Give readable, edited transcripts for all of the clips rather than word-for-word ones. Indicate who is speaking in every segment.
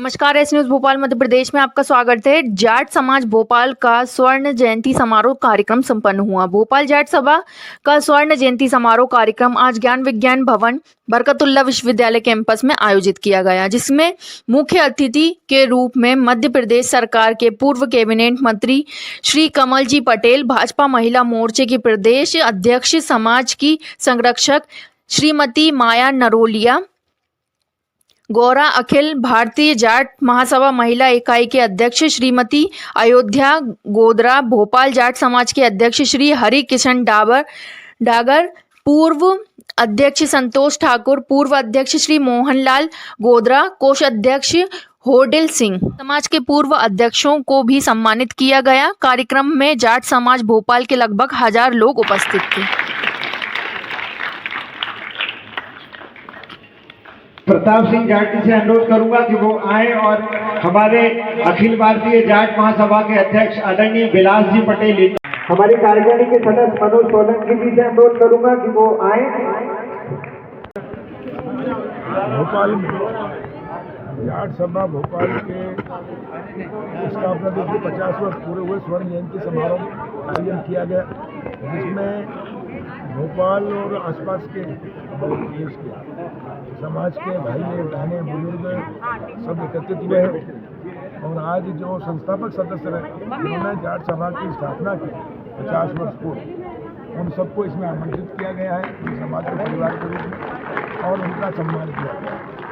Speaker 1: नमस्कार, S news Bhopal Madhya Pradesh में आपका स्वागत है। जाट समाज भोपाल का स्वर्ण जयंती समारोह कार्यक्रम संपन्न हुआ। भोपाल जाट सभा का स्वर्ण जयंती समारोह कार्यक्रम आज ज्ञान विज्ञान भवन बरकतुल्लाह विश्वविद्यालय कैंपस में आयोजित किया गया, जिसमें मुख्य अतिथि के रूप में मध्य प्रदेश सरकार के पूर्व कैबिनेट मंत्री श्री कमल जी पटेल, भाजपा महिला मोर्चे की प्रदेश अध्यक्ष, समाज की संरक्षक श्रीमती माया नरोलिया, गौरा, अखिल भारतीय जाट महासभा महिला इकाई के अध्यक्ष श्रीमती अयोध्या गोदरा, भोपाल जाट समाज के अध्यक्ष श्री हरि किशन डागर, पूर्व अध्यक्ष संतोष ठाकुर, पूर्व अध्यक्ष श्री मोहनलाल गोदरा, कोषाध्यक्ष होडिल सिंह, समाज के पूर्व अध्यक्षों को भी सम्मानित किया गया। कार्यक्रम में जाट समाज भोपाल के लगभग 1000 लोग उपस्थित थे।
Speaker 2: प्रताप सिंह जाटी से अनुरोध करूंगा कि वो आए और हमारे अखिल भारतीय जाट महासभा के अध्यक्ष आदरणीय विलास जी पटेल, हमारी कार्यकारिणी के सदस्य मनोज सोलंकी जी से अनुरोध करूंगा कि वो आए।
Speaker 3: भोपाल जाट सभा भोपाल के स्थापना दिवस के 50 वर्ष पूरे हुए स्वर्ण जयंती समारोह आयोजन किया गया, जिसमें भोपाल और आसपास के देश के समाज के भाई बहनें बुजुर्ग सब एकत्रित हुए हैं। और आज जो संस्थापक सदस्य रहे, उन्होंने जाट सभा की स्थापना की 50 वर्ष पूर्व, उन सबको इसमें आमंत्रित किया गया है समाज के परिवार के रूप में, और उनका सम्मान किया गया।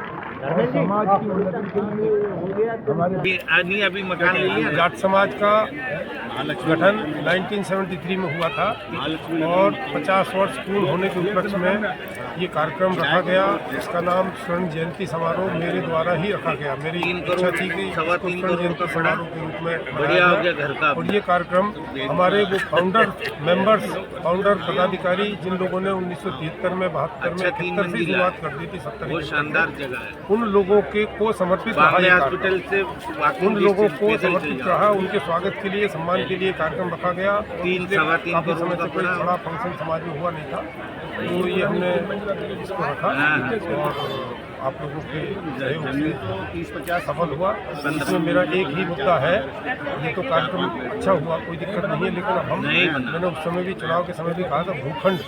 Speaker 3: और समाज की उन्नति के लिए हमारे
Speaker 4: अभी मकान ले लिया।
Speaker 3: जाट समाज का गठन 1973 में हुआ था और 50 वर्ष पूर्ण होने के उपलक्ष्य में ये कार्यक्रम रखा गया। इसका नाम स्वर्ण जयंती समारोह मेरे द्वारा ही रखा गया। मेरी इच्छा थी कि स्वर्ण जयंती समारोह के रूप में बढ़िया हो गया घर का। और ये कार्यक्रम हमारे वो फाउंडर पदाधिकारी जिन लोगों ने 1973 में 72 में 71 से शुरुआत कर दी थी, 70
Speaker 4: शानदार जगह है,
Speaker 3: उन लोगों के को समर्पित रहा,
Speaker 4: हॉस्पिटल से
Speaker 3: उन लोगों को समर्पित रहा। उनके स्वागत के लिए, सम्मान के लिए कार्यक्रम रखा गया। काफी समय से कोई बड़ा फंक्शन समाज में हुआ नहीं था, तो ये हमने इसको रखा और आप लोगों के सहयोग से 30-50 सफल हुआ। इसमें मेरा एक ही मुद्दा है, ये तो कार्यक्रम अच्छा हुआ, कोई दिक्कत नहीं है, लेकिन अब मैंने उस समय भी, चुनाव के समय भी कहा था, भूखंड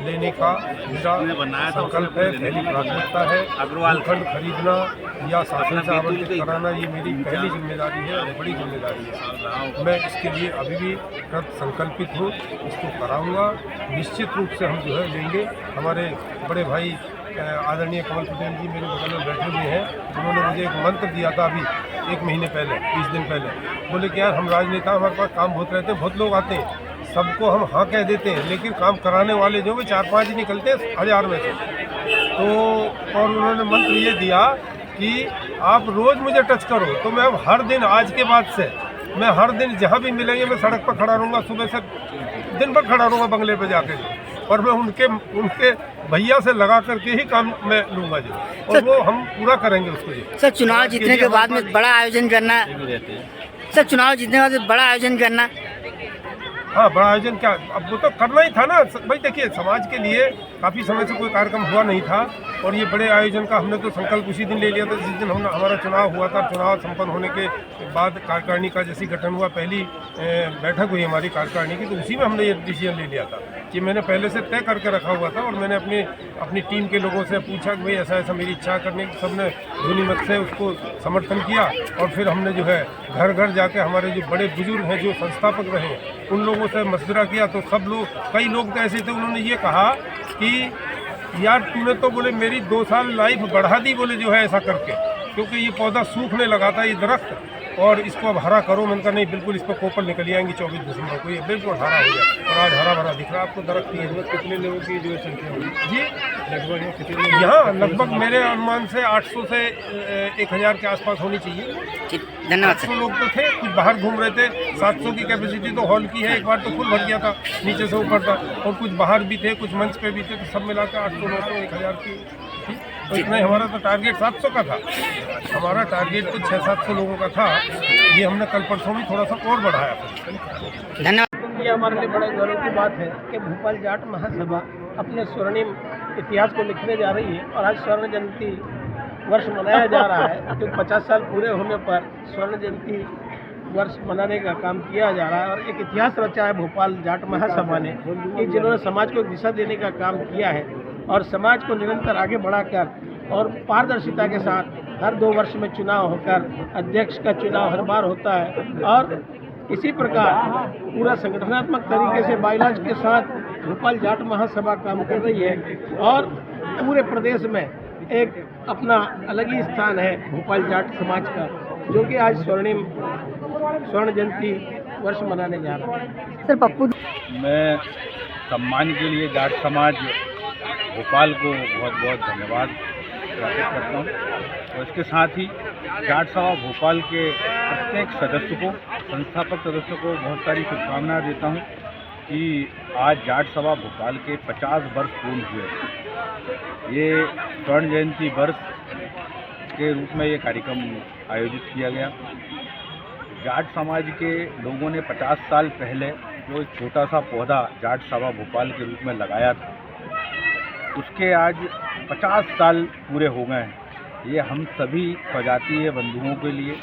Speaker 3: लेने का मेरा संकल्प है, पहली प्राथमिकता है। भूखंड खरीदना या शासन से आवंटित कराना ये मेरी पहली जिम्मेदारी है और बड़ी जिम्मेदारी है। मैं इसके लिए अभी भी कृत संकल्पित हूँ, इसको कराऊंगा। निश्चित रूप से हम जो है लेंगे। हमारे बड़े भाई आदरणीय कमल पटेल जी मेरे बगल में बैठे हुए हैं, उन्होंने मुझे एक मंत्र दिया था अभी 1 महीने पहले, 20 दिन पहले। बोले कि यार हम राजनेता, हमारे पास काम बहुत रहते हैं, बहुत लोग आते हैं, सबको हम हाँ कह देते हैं, लेकिन काम कराने वाले जो वे 4-5 ही निकलते हैं 1000 में से। तो और उन्होंने मंत्र ये दिया कि आप रोज़ मुझे टच करो। तो मैं अब हर दिन, आज के बाद से मैं हर दिन जहाँ भी मिलेंगे मैं सड़क पर खड़ा रहूँगा, सुबह से दिन भर खड़ा रहूँगा बंगले पर जाकर, और मैं उनके भैया से लगा करके ही काम मैं लूँगा जी, और वो हम पूरा करेंगे उसको जी।
Speaker 5: सर, चुनाव जीतने के बाद में बड़ा आयोजन करना, सर चुनाव जीतने के बाद बड़ा आयोजन करना,
Speaker 3: हाँ बड़ा आयोजन क्या, अब वो तो करना ही था ना भाई। देखिए, समाज के लिए काफ़ी समय से कोई कार्यक्रम हुआ नहीं था, और ये बड़े आयोजन का हमने तो संकल्प उसी दिन ले लिया था जिस दिन हमारा चुनाव हुआ था। चुनाव संपन्न होने के बाद कार्यकारिणी का जैसे गठन हुआ, पहली बैठक हुई हमारी कार्यकारिणी की, तो उसी में हमने ये डिसीजन ले लिया था कि मैंने पहले से तय करके रखा हुआ था। और मैंने अपनी टीम के लोगों से पूछा कि भाई ऐसा ऐसा मेरी इच्छा करने की, सबने ध्वनिमत से उसको समर्थन किया। और फिर हमने जो है घर घर जाके हमारे जो बड़े बुजुर्ग हैं, जो संस्थापक रहे, उन लोगों से मशवरा किया। तो सब लोग, कई लोग तो ऐसे थे, उन्होंने ये कहा कि यार तूने तो बोले मेरी 2 साल लाइफ बढ़ा दी, बोले जो है ऐसा करके, क्योंकि ये पौधा सूखने लगा था, ये दरख्त, और इसको अब हरा करो। मैंने कहा नहीं, बिल्कुल इस पर कोपल निकल आएंगी 24 दिसंबर को, ये बिल्कुल हरा हो जाए। और आज हरा भरा दिख रहा है आपको दरख्त की। कितने लोगों की जो संख्या होगी जी? लगभग कितने? यहाँ लगभग मेरे अनुमान से 800 से 1000 के आसपास होनी चाहिए।
Speaker 5: धन्यवाद।
Speaker 3: 800 लोग तो थे, कुछ बाहर घूम रहे थे। 700 की कैपेसिटी तो हॉल की है, एक बार तो फुल भर गया था नीचे से ऊपर था, और कुछ बाहर भी थे, कुछ मंच पे भी थे, तो सब मिलाकर 800-900 1000 की थी। तो इतना ही हमारा तो टारगेट 700 का था। हमारा टारगेट तो 600-700 लोगों का था। ये हमने कल परसों में थोड़ा सा और बढ़ाया।
Speaker 5: धन्यवाद।
Speaker 6: ये हमारे लिए बड़े गौरव की बात है कि भोपाल जाट महासभा अपने स्वर्णिम इतिहास को लिखने जा रही है, और आज स्वर्ण जयंती वर्ष मनाया जा रहा है, तो 50 साल पूरे होने पर स्वर्ण जयंती वर्ष मनाने का काम किया जा रहा है। और एक इतिहास रचा है भोपाल जाट महासभा ने, कि जिन्होंने समाज को दिशा देने का काम किया है और समाज को निरंतर आगे बढ़ाकर और पारदर्शिता के साथ हर 2 वर्ष में चुनाव होकर अध्यक्ष का चुनाव हर बार होता है। और इसी प्रकार पूरा संगठनात्मक तरीके से बाइलाज के साथ भोपाल जाट महासभा काम कर रही है और पूरे प्रदेश में एक अपना अलग ही स्थान है भोपाल जाट समाज का, जो कि आज स्वर्ण जयंती वर्ष मनाने जा रहा है।
Speaker 1: सर पप्पू
Speaker 7: मैं सम्मान के लिए जाट समाज भोपाल को बहुत बहुत धन्यवाद ज्ञापित करता हूँ। और इसके साथ ही जाट सभा भोपाल के प्रत्येक सदस्य को, संस्थापक सदस्यों को बहुत सारी शुभकामनाएं देता हूँ कि आज जाट सभा भोपाल के 50 वर्ष पूर्ण हुए। ये स्वर्ण जयंती वर्ष के रूप में ये कार्यक्रम आयोजित किया गया। जाट समाज के लोगों ने 50 साल पहले जो एक छोटा सा पौधा जाट सभा भोपाल के रूप में लगाया था, उसके आज 50 साल पूरे हो गए हैं। ये हम सभी स्वजातीय बंधुओं के लिए,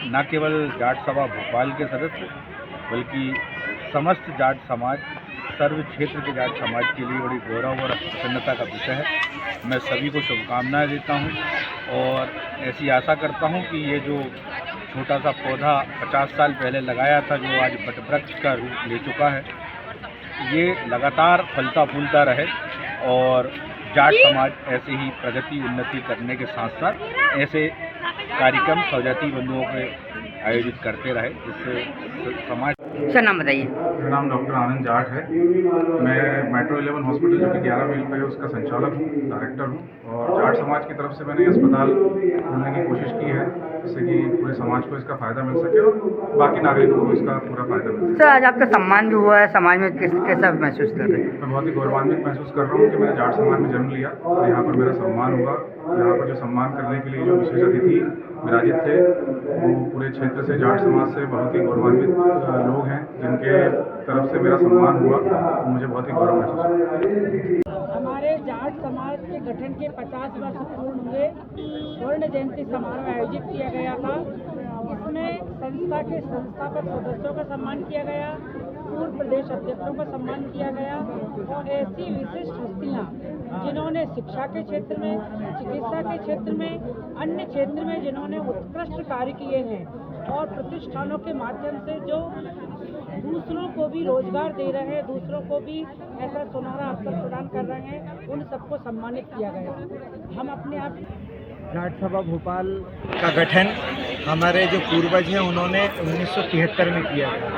Speaker 7: न केवल जाट सभा भोपाल के सदस्य बल्कि समस्त जाट समाज, सर्व क्षेत्र के जाट समाज के लिए बड़ी गौरव और प्रसन्नता का विषय है। मैं सभी को शुभकामनाएं देता हूं और ऐसी आशा करता हूं कि ये जो छोटा सा पौधा 50 साल पहले लगाया था, जो आज वटवृक्ष का रूप ले चुका है, ये लगातार फलता फूलता रहे और जाट समाज ऐसे ही प्रगति उन्नति करने के साथ साथ ऐसे कार्यक्रम स्वजातीय बंधुओं के आयोजित करते रहे, जिससे समाज।
Speaker 5: सर नाम बताइए।
Speaker 8: मेरा नाम डॉक्टर आनंद जाट है। मैं मेट्रो 11 हॉस्पिटल जो कि 11 मील पे है उसका संचालक हूँ, डायरेक्टर हूँ। और जाट समाज की तरफ से मैंने अस्पताल खोलने की कोशिश की है, जिससे कि पूरे समाज को इसका फ़ायदा मिल सके और बाकी नागरिकों को इसका पूरा फ़ायदा मिल सके।
Speaker 5: सर आज आपका सम्मान जो हुआ है समाज में कैसा महसूस कर रहे हैं?
Speaker 8: मैं बहुत ही गौरवान्वित महसूस कर रहा हूँ कि मैंने जाट समाज में जन्म लिया और यहाँ पर मेरा सम्मान हुआ। यहाँ पर जो सम्मान करने के लिए जो विशेष अतिथि विराजित थे, वो पूरे क्षेत्र से, जाट समाज से बहुत ही गौरवान्वित लोग हैं, जिनके तरफ से मेरा सम्मान हुआ। तो मुझे बहुत ही गौरव महसूस हुआ।
Speaker 9: हमारे जाट समाज के गठन के 50 वर्ष पूर्ण हुए। स्वर्ण जयंती समारोह आयोजित किया गया था। इसमें संस्था के संस्थापक सदस्यों का सम्मान किया गया, पूर्व प्रदेश अध्यक्षों का सम्मान किया गया और ऐसी विशिष्ट हस्तियाँ जिन्होंने शिक्षा के क्षेत्र में, चिकित्सा के क्षेत्र में, अन्य क्षेत्र में जिन्होंने उत्कृष्ट कार्य किए हैं और प्रतिष्ठानों के माध्यम से जो दूसरों को भी रोजगार दे रहे हैं, दूसरों को भी ऐसा सुनहरा अवसर प्रदान कर रहे हैं, उन सबको सम्मानित किया गया। हम अपने आप
Speaker 2: जाट सभा भोपाल का गठन हमारे जो पूर्वज हैं उन्होंने 1973 में किया था।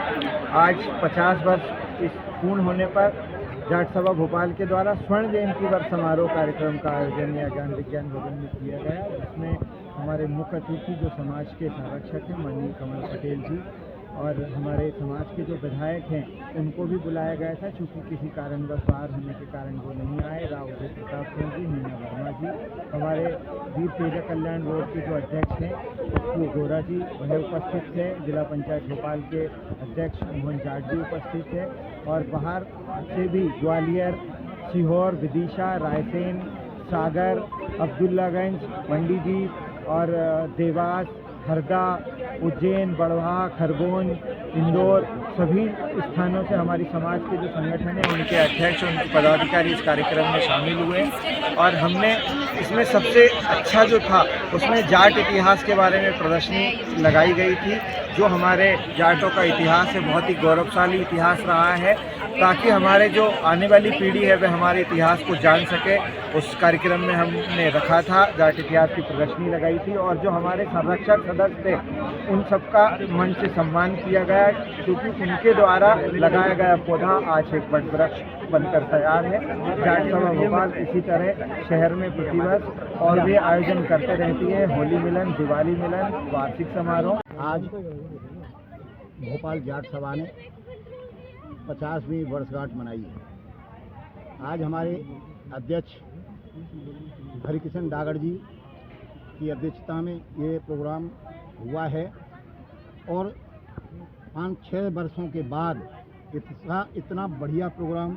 Speaker 2: आज 50 वर्ष इस पूर्ण होने पर जाट सभा भोपाल के द्वारा स्वर्ण जयंती वर्ष समारोह कार्यक्रम का आयोजन या ज्ञान विज्ञान भवन में किया गया, जिसमें हमारे मुख्य अतिथि जो समाज के संरक्षक हैं माननीय कमल पटेल जी और हमारे समाज के जो विधायक हैं उनको भी बुलाया गया था। चूँकि किसी कारणवश बाहर होने के कारण वो नहीं आए। राव उदय प्रताप सिंह जी, मीना वर्मा जी, हमारे वीर तेजा कल्याण बोर्ड के जो अध्यक्ष हैं पप्पू गोरा जी वह उपस्थित थे, जिला पंचायत भोपाल के अध्यक्ष मोहन जाट जी उपस्थित थे और बाहर से भी ग्वालियर, सीहोर, विदिशा, रायसेन, सागर, अब्दुल्लागंज, मंडीदीप और देवास, हरदा, उज्जैन, बड़वा, खरगोन, इंदौर, सभी स्थानों से हमारी समाज के जो संगठन हैं उनके अध्यक्ष, उनके पदाधिकारी इस कार्यक्रम में शामिल हुए और हमने इसमें सबसे अच्छा जो था उसमें जाट इतिहास के बारे में प्रदर्शनी लगाई गई थी। जो हमारे जाटों का इतिहास है, बहुत ही गौरवशाली इतिहास रहा है, ताकि हमारे जो आने वाली पीढ़ी है वह हमारे इतिहास को जान सके। उस कार्यक्रम में हमने रखा था, जाट इतिहास की प्रदर्शनी लगाई थी और जो हमारे संरक्षक सदस्य थे उन सबका मन से सम्मान किया गया, क्योंकि उनके द्वारा लगाया गया पौधा आज एक वटवृक्ष बनकर तैयार है। जाट सभा भोपाल इसी तरह शहर में प्रतिवर्ष और भी आयोजन करते रहती है, होली मिलन, दिवाली मिलन, वार्षिक समारोह।
Speaker 10: आज भोपाल जाट सभा ने 50वीं वर्षगांठ मनाई है। आज हमारे अध्यक्ष हरिकिशन डागर जी की अध्यक्षता में ये प्रोग्राम हुआ है और 5-6 वर्षों के बाद इतना बढ़िया प्रोग्राम